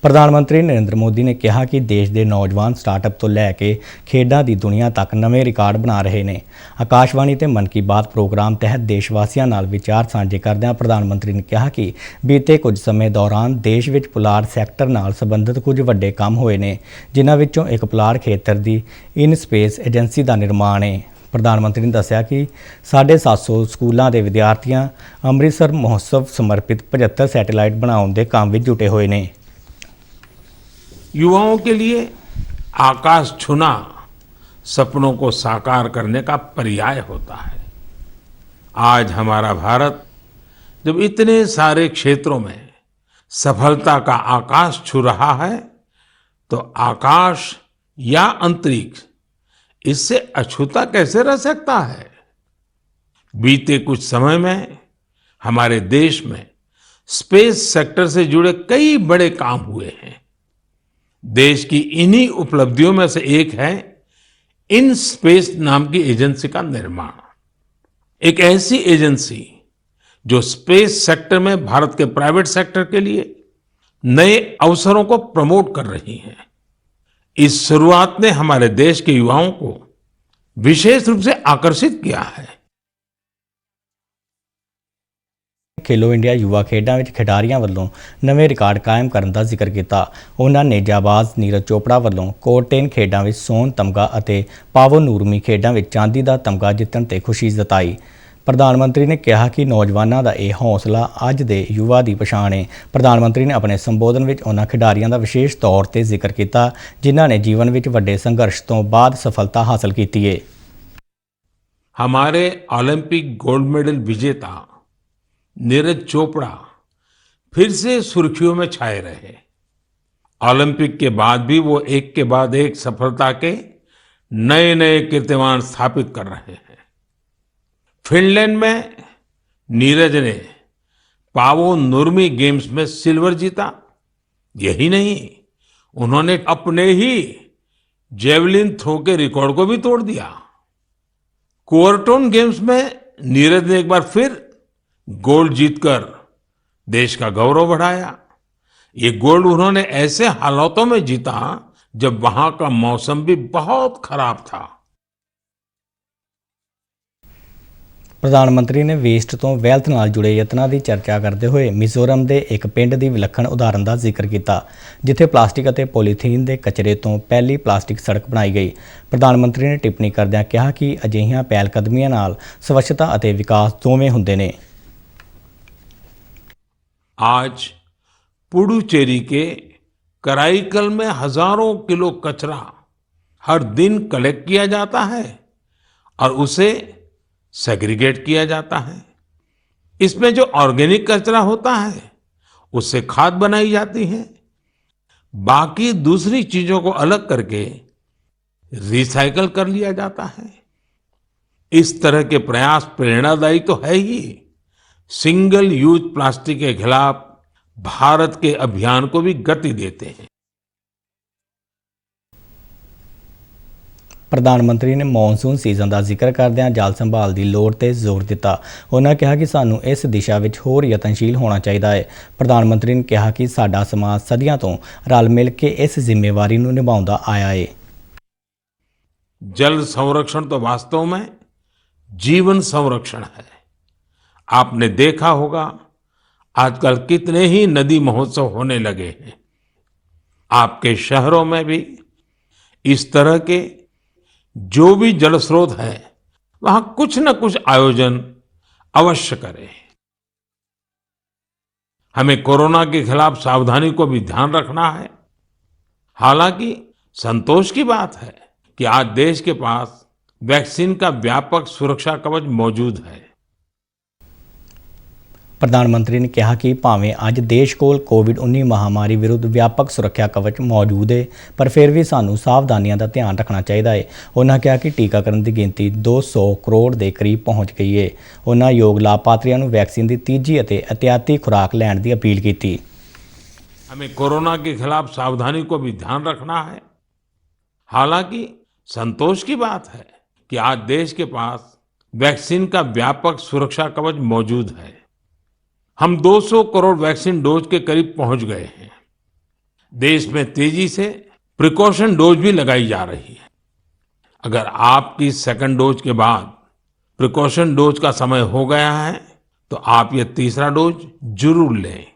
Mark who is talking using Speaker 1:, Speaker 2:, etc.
Speaker 1: ਪ੍ਰਧਾਨ ਮੰਤਰੀ ਨਰਿੰਦਰ ਮੋਦੀ ਨੇ ਕਿਹਾ ਕਿ ਦੇਸ਼ ਦੇ ਨੌਜਵਾਨ ਸਟਾਰਟਅਪ ਤੋਂ ਲੈ ਕੇ ਖੇਡਾਂ ਦੀ ਦੁਨੀਆ ਤੱਕ ਨਵੇਂ ਰਿਕਾਰਡ ਬਣਾ ਰਹੇ ਨੇ। ਆਕਾਸ਼ਵਾਣੀ ਤੇ ਮਨ ਕੀ ਬਾਤ ਪ੍ਰੋਗਰਾਮ ਤਹਿਤ ਦੇਸ਼-ਵਾਸੀਆਂ ਨਾਲ ਵਿਚਾਰ ਸਾਂਝੇ ਕਰਦਿਆਂ ਪ੍ਰਧਾਨ ਮੰਤਰੀ ਨੇ ਕਿਹਾ ਕਿ ਬੀਤੇ ਕੁਝ ਸਮੇਂ ਦੌਰਾਨ ਦੇਸ਼ ਵਿੱਚ ਪੁਲਾੜ ਸੈਕਟਰ ਨਾਲ ਸੰਬੰਧਿਤ ਕੁਝ ਵੱਡੇ ਕੰਮ ਹੋਏ ਨੇ, ਜਿਨ੍ਹਾਂ ਵਿੱਚੋਂ ਇੱਕ ਪੁਲਾੜ ਖੇਤਰ ਦੀ ਇਨ ਸਪੇਸ ਏਜੰਸੀ ਦਾ ਨਿਰਮਾਣ ਹੈ। ਪ੍ਰਧਾਨ ਮੰਤਰੀ ਨੇ ਦੱਸਿਆ ਕਿ 750 ਸਕੂਲਾਂ ਦੇ ਵਿਦਿਆਰਥੀਆਂ ਅੰਮ੍ਰਿਤਸਰ ਮਹੋਤਸਵ ਸਮਰਪਿਤ 75 ਸੈਟੇਲਾਈਟ ਬਣਾਉਣ ਦੇ ਕੰਮ ਵਿੱਚ जुटे हुए ਨੇ।
Speaker 2: युवाओं के लिए आकाश छूना सपनों को साकार करने का पर्याय होता है। आज हमारा भारत जब इतने सारे क्षेत्रों में सफलता का आकाश छू रहा है, तो आकाश या अंतरिक्ष इससे अछूता कैसे रह सकता है। बीते कुछ समय में हमारे देश में स्पेस सेक्टर से जुड़े कई बड़े काम हुए हैं। देश की इन्हीं उपलब्धियों में से एक है इन स्पेस नाम की एजेंसी का निर्माण। एक ऐसी एजेंसी जो स्पेस सेक्टर में भारत के प्राइवेट सेक्टर के लिए नए अवसरों को प्रमोट कर रही है। इस शुरुआत ने हमारे देश के युवाओं को विशेष रूप से आकर्षित किया है।
Speaker 1: खेलो इंडिया युवा खेडों में खिडारियों वालों नवे रिकॉर्ड कायम करने का जिक्र किया। उन्होंने जाबाज नीरज चोपड़ा वालों कोर्टेन खेडों में सोन तमगा और पावो नूरमी खेडों में चांदी का तमगा जितने ते खुशी जताई। प्रधानमंत्री ने कहा कि नौजवानों का यह हौसला अज दे युवा की पछाण है। प्रधानमंत्री ने अपने संबोधन में उन्होंने खिडारियों का विशेष तौर पर जिक्र किया जिन्हों ने जीवन में वड्डे संघर्ष तो बाद सफलता हासिल की है।
Speaker 2: हमारे ओलंपिक गोल्ड मेडल विजेता नीरज चोपड़ा फिर से सुर्खियों में छाए रहे। ओलंपिक के बाद भी वो एक के बाद एक सफलता के नए नए कीर्तिमान स्थापित कर रहे हैं। फिनलैंड में नीरज ने पावो नुर्मी गेम्स में सिल्वर जीता। यही नहीं, उन्होंने अपने ही जेवलिन थ्रो के रिकॉर्ड को भी तोड़ दिया। कोर्टोन गेम्स में नीरज ने एक बार फिर गोल्ड जीतकर देश का गौरव बढ़ाया। ये गोल्ड उन्होंने ऐसे हालातों में जीता जब वहां का मौसम भी बहुत खराब था।
Speaker 1: प्रधानमंत्री ने वेस्ट तो वैल्थ नाल जुड़े यत्नां की चर्चा करते हुए मिजोरम के एक पिंड की विलखण उदाहरण का जिक्र किया जिथे प्लास्टिक और पॉलीथीन के कचरे तो पहली प्लास्टिक सड़क बनाई गई। प्रधानमंत्री ने टिप्पणी करदਿਆਂ कहा कि अजिहियां पहलकदमियां नाल स्वच्छता और विकास दोवें हुंदे ने।
Speaker 2: आज पुडुचेरी के कराईकल में हजारों किलो कचरा हर दिन कलेक्ट किया जाता है और उसे सेग्रीगेट किया जाता है। इसमें जो ऑर्गेनिक कचरा होता है उससे खाद बनाई जाती है। बाकी दूसरी चीजों को अलग करके रिसाइकल कर लिया जाता है। इस तरह के प्रयास प्रेरणादायी तो है ही, सिंगल यूज प्लास्टिक के खिलाफ भारत के अभियान को भी गति देते हैं।
Speaker 1: प्रधानमंत्री ने मॉनसून सीजन का जिक्र करदਿਆਂ जल संभाल की लोड़ ते जोर दिता। उन्होंने कहा कि सानू इस दिशा में होर यतनशील होना चाहिए है। प्रधानमंत्री ने कहा कि साडा समाज सदियों तो रल मिल के इस जिम्मेवारी नू निभाउंदा आया है।
Speaker 2: जल संरक्षण तो वास्तव में जीवन संरक्षण है। आपने देखा होगा आजकल कितने ही नदी महोत्सव होने लगे हैं। आपके शहरों में भी इस तरह के जो भी जल स्रोत हैं वहां कुछ न कुछ आयोजन अवश्य करें। हमें कोरोना के खिलाफ सावधानी को भी ध्यान रखना है। हालांकि संतोष की बात है कि आज देश के पास वैक्सीन का व्यापक सुरक्षा कवच मौजूद है।
Speaker 1: प्रधानमंत्री ने कहा कि भावें अज देश कोल कोविड-19 महामारी विरुद्ध व्यापक सुरक्षा कवच मौजूद है, पर फिर भी सानू सावधानियों का ध्यान रखना चाहिए है। उन्होंने कहा कि टीकाकरण की गिनती 200 करोड़ के करीब पहुँच गई है। उन्होंने योग लाभार्थियों को वैक्सीन की तीजी और एहतियाती खुराक लैण की अपील की।
Speaker 2: हमें कोरोना के खिलाफ सावधानी को भी ध्यान रखना है। हालांकि संतोष की बात है कि आज देश के पास वैक्सीन का व्यापक सुरक्षा कवच मौजूद है। हम 200 करोड़ वैक्सीन डोज के करीब पहुंच गए हैं। देश में तेजी से प्रिकॉशन डोज भी लगाई जा रही है। अगर आपकी सेकंड डोज के बाद प्रिकॉशन डोज का समय हो गया है तो आप ये तीसरा डोज जरूर लें।